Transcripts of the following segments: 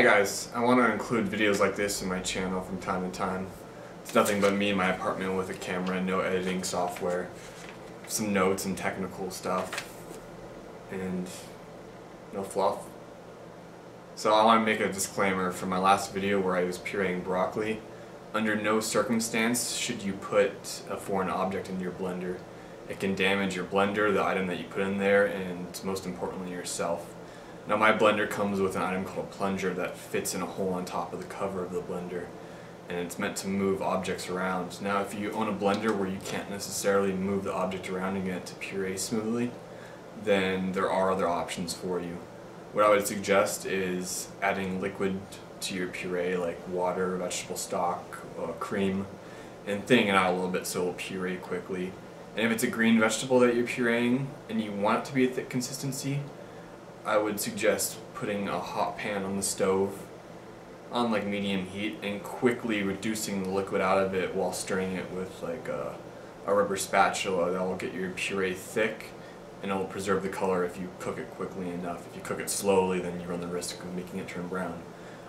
Hi guys, I want to include videos like this in my channel from time to time. It's nothing but me in my apartment with a camera, no editing software, some notes and technical stuff, and no fluff. So I want to make a disclaimer from my last video where I was pureeing broccoli. Under no circumstance should you put a foreign object into your blender. It can damage your blender, the item that you put in there, and most importantly yourself. Now my blender comes with an item called a plunger that fits in a hole on top of the cover of the blender, and it's meant to move objects around. Now if you own a blender where you can't necessarily move the object around and get it to puree smoothly, then there are other options for you. What I would suggest is adding liquid to your puree like water, vegetable stock, cream, and thinning it out a little bit so it will puree quickly. And if it's a green vegetable that you're pureeing and you want it to be a thick consistency, I would suggest putting a hot pan on the stove on like medium heat and quickly reducing the liquid out of it while stirring it with like a rubber spatula. That will get your puree thick and it will preserve the color if you cook it quickly enough. If you cook it slowly, then you run the risk of making it turn brown.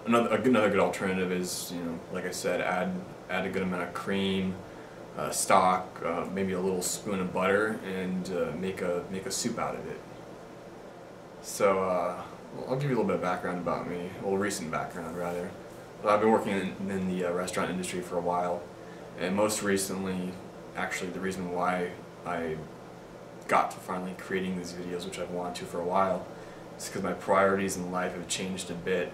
Another good alternative is, like I said, add a good amount of cream, stock, maybe a little spoon of butter, and make a soup out of it. So I'll give you a little bit of background about me, well, recent background rather. I've been working in the restaurant industry for a while, and most recently, actually the reason why I got to finally creating these videos, which I've wanted to for a while, is because my priorities in life have changed a bit.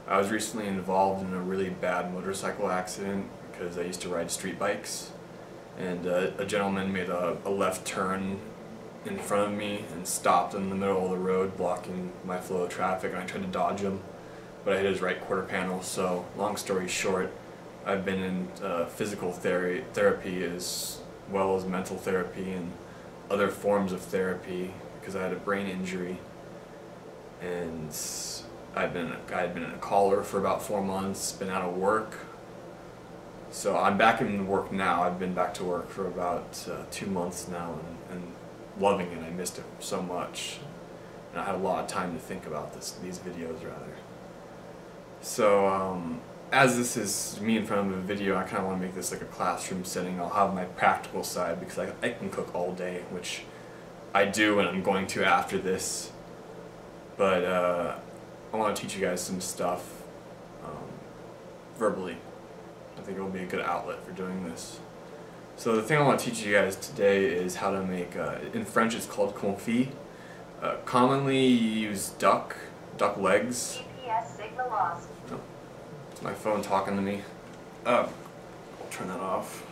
I was recently involved in a really bad motorcycle accident because I used to ride street bikes, and a gentleman made a left turn in front of me and stopped in the middle of the road, blocking my flow of traffic, and I tried to dodge him, but I hit his right quarter panel. So long story short, I've been in physical therapy as well as mental therapy and other forms of therapy because I had a brain injury, and I had been in a collar for about 4 months, been out of work. So I'm back in work now. I've been back to work for about 2 months now, and loving it. I missed it so much, and I had a lot of time to think about these videos rather. So as this is me in front of a video, I kind of want to make this like a classroom setting. I'll have my practical side because I can cook all day, which I do, and I'm going to after this. But I want to teach you guys some stuff verbally. I think it will be a good outlet for doing this. So the thing I want to teach you guys today is how to make, in French it's called confit. Commonly you use duck legs. GPS signal lost. Oh, it's my phone talking to me. I'll turn that off.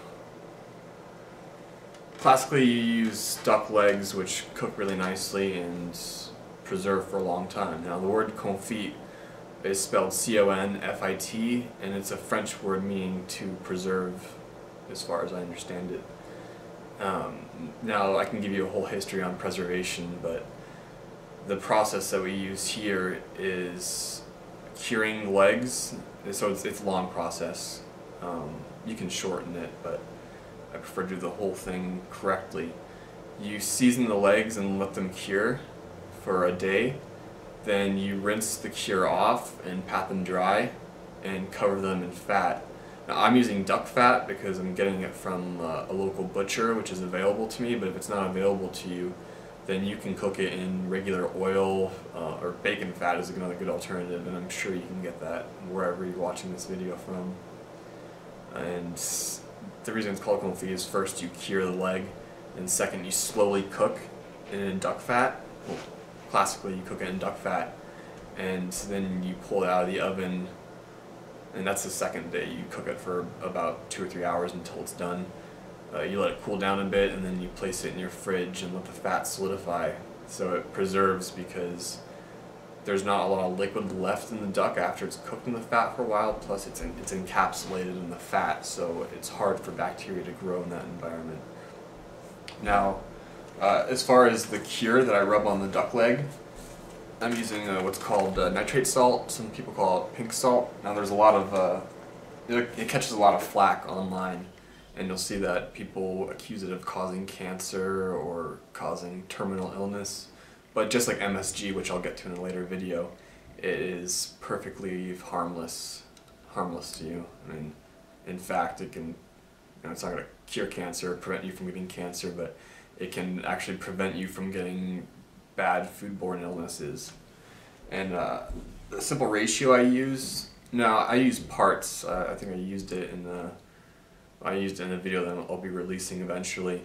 Classically you use duck legs, which cook really nicely and preserve for a long time. Now the word confit is spelled C-O-N-F-I-T, and it's a French word meaning to preserve, as far as I understand it. Now I can give you a whole history on preservation, but the process that we use here is curing the legs. So it's a long process. You can shorten it, but I prefer to do the whole thing correctly. You season the legs and let them cure for a day. Then you rinse the cure off and pat them dry and cover them in fat. Now I'm using duck fat because I'm getting it from a local butcher, which is available to me, but if it's not available to you, then you can cook it in regular oil, or bacon fat is another good alternative, and I'm sure you can get that wherever you're watching this video from. And the reason it's called confit is first you cure the leg, and second you slowly cook in duck fat. Well, classically you cook it in duck fat, and then you pull it out of the oven, and that's the second day. You cook it for about 2 or 3 hours until it's done. You let it cool down a bit, and then you place it in your fridge and let the fat solidify so it preserves, because there's not a lot of liquid left in the duck after it's cooked in the fat for a while, plus it's encapsulated in the fat, so it's hard for bacteria to grow in that environment. Now as far as the cure that I rub on the duck leg, I'm using what's called nitrate salt. Some people call it pink salt. Now there's a lot of, it catches a lot of flack online, and you'll see that people accuse it of causing cancer or causing terminal illness. But just like MSG, which I'll get to in a later video, it is perfectly harmless to you. I mean, in fact, it can, you know, it's not going to cure cancer or prevent you from getting cancer, but it can actually prevent you from getting bad foodborne illnesses. And the simple ratio I use, now I use parts. I think I used it in a video that I'll be releasing eventually.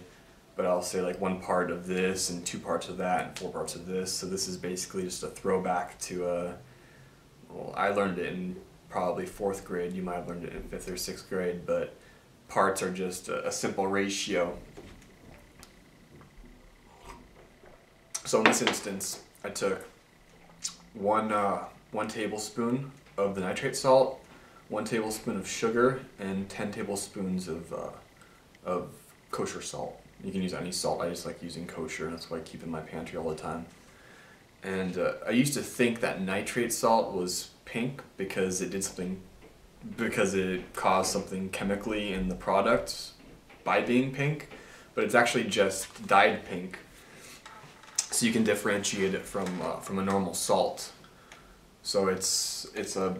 But I'll say like 1 part of this and 2 parts of that and 4 parts of this. So this is basically just a throwback to well, I learned it in probably 4th grade. You might have learned it in 5th or 6th grade, but parts are just a simple ratio. So in this instance, I took one tablespoon of the nitrate salt, 1 tablespoon of sugar, and 10 tablespoons of kosher salt. You can use any salt. I just like using kosher, and that's what I keep in my pantry all the time. And I used to think that nitrate salt was pink because it caused something chemically in the product by being pink, but it's actually just dyed pink. So you can differentiate it from a normal salt. So it's a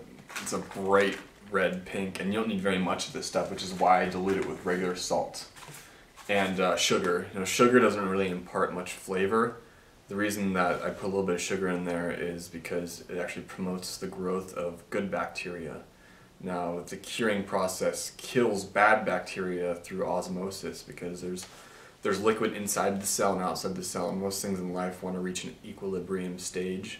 bright red pink, and you don't need very much of this stuff, which is why I dilute it with regular salt. And sugar. You know, sugar doesn't really impart much flavor. The reason that I put a little bit of sugar in there is because it actually promotes the growth of good bacteria. Now, the curing process kills bad bacteria through osmosis because there's liquid inside the cell and outside the cell, and most things in life want to reach an equilibrium stage.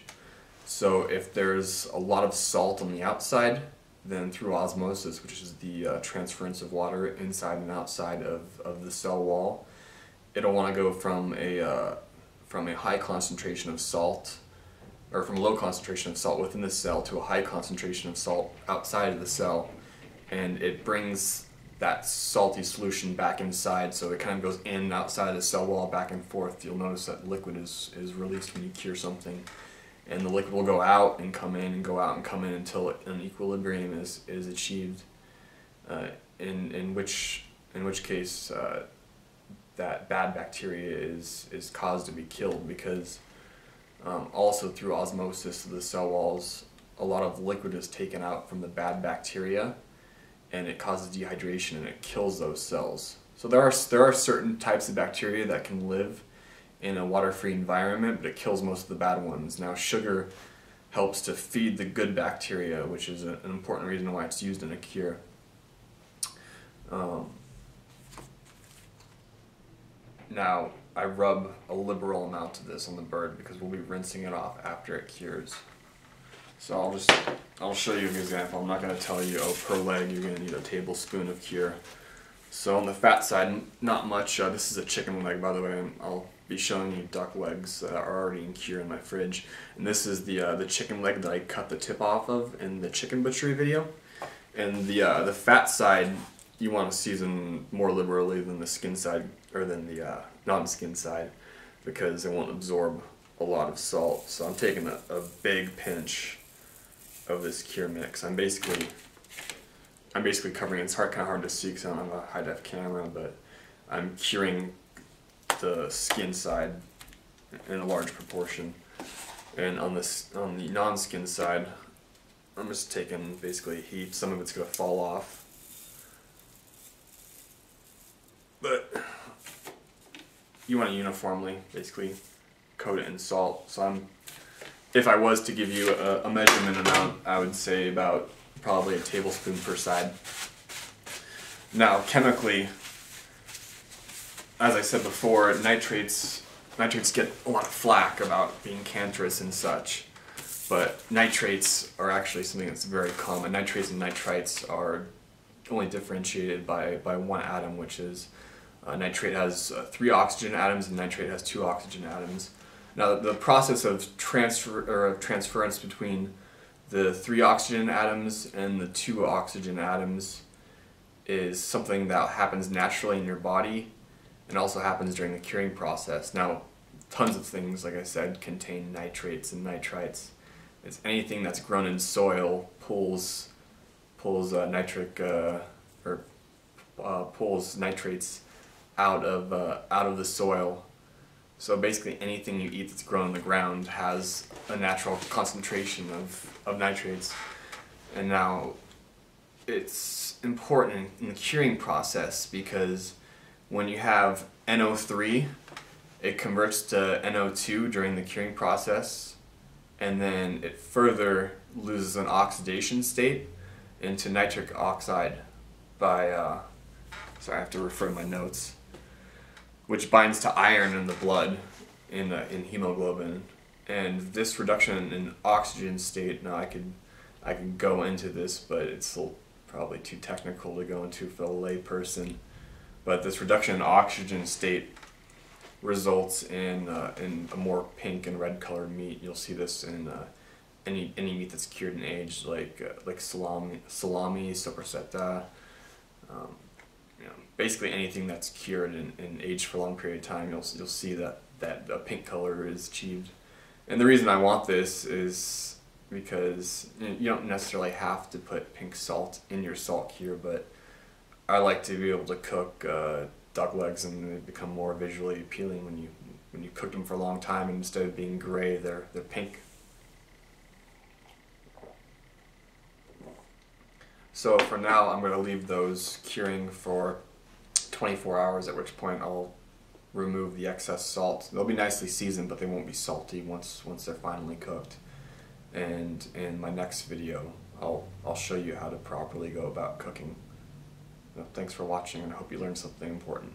So if there's a lot of salt on the outside, then through osmosis, which is the transference of water inside and outside of the cell wall, it'll want to go from a high concentration of salt, or from a low concentration of salt within the cell to a high concentration of salt outside of the cell, and it brings that salty solution back inside, so it kind of goes in and outside of the cell wall back and forth. You'll notice that liquid is released when you cure something. And the liquid will go out and come in and go out and come in until an equilibrium is achieved. In which case that bad bacteria is caused to be killed, because also through osmosis of the cell walls, a lot of liquid is taken out from the bad bacteria, and it causes dehydration and it kills those cells. So there are certain types of bacteria that can live in a water-free environment, but it kills most of the bad ones. Now, sugar helps to feed the good bacteria, which is an important reason why it's used in a cure. Now, I rub a liberal amount of this on the bird because we'll be rinsing it off after it cures. So I'll show you an example. I'm not going to tell you, oh, per leg you're going to need a tablespoon of cure. So on the fat side, not much. This is a chicken leg, by the way. I'll be showing you duck legs that are already in cure in my fridge. And this is the chicken leg that I cut the tip off of in the chicken butchery video. And the fat side, you want to season more liberally than the skin side, or than the non-skin side, because it won't absorb a lot of salt. So I'm taking a big pinch of this cure mix. I'm basically covering it. It's kind of hard to see because I don't have a high-def camera, but I'm curing the skin side in a large proportion. And on the non-skin side, I'm just taking basically heat. Some of it's going to fall off, but you want to uniformly basically coat it in salt. So if I was to give you a measurement amount, I would say about probably a tablespoon per side. Now, chemically, as I said before, nitrates get a lot of flack about being cancerous and such, but nitrates are actually something that's very common. Nitrates and nitrites are only differentiated by 1 atom, which is nitrate has 3 oxygen atoms and nitrate has 2 oxygen atoms. Now, the process of transference between the 3 oxygen atoms and the 2 oxygen atoms is something that happens naturally in your body and also happens during the curing process. Now, tons of things, like I said, contain nitrates and nitrites. It's anything that's grown in soil pulls nitrates out of the soil So basically anything you eat that's grown in the ground has a natural concentration of nitrates. And now it's important in the curing process because when you have NO3, it converts to NO2 during the curing process, and then it further loses an oxidation state into nitric oxide by, sorry, I have to refer to my notes, which binds to iron in the blood, in hemoglobin. And this reduction in oxygen state, now I could go into this, but it's probably too technical to go into for a lay person. But this reduction in oxygen state results in a more pink and red colored meat. You'll see this in any meat that's cured and aged, like salami, sopressata. Basically anything that's cured and aged for a long period of time, you'll see that a pink color is achieved. And the reason I want this is because you don't necessarily have to put pink salt in your salt cure, but I like to be able to cook duck legs and they become more visually appealing when you cook them for a long time, and instead of being gray, they're pink. So for now, I'm going to leave those curing for 24 hours, at which point I'll remove the excess salt. They'll be nicely seasoned, but they won't be salty once they're finally cooked. And in my next video, I'll show you how to properly go about cooking. Thanks for watching, and I hope you learned something important.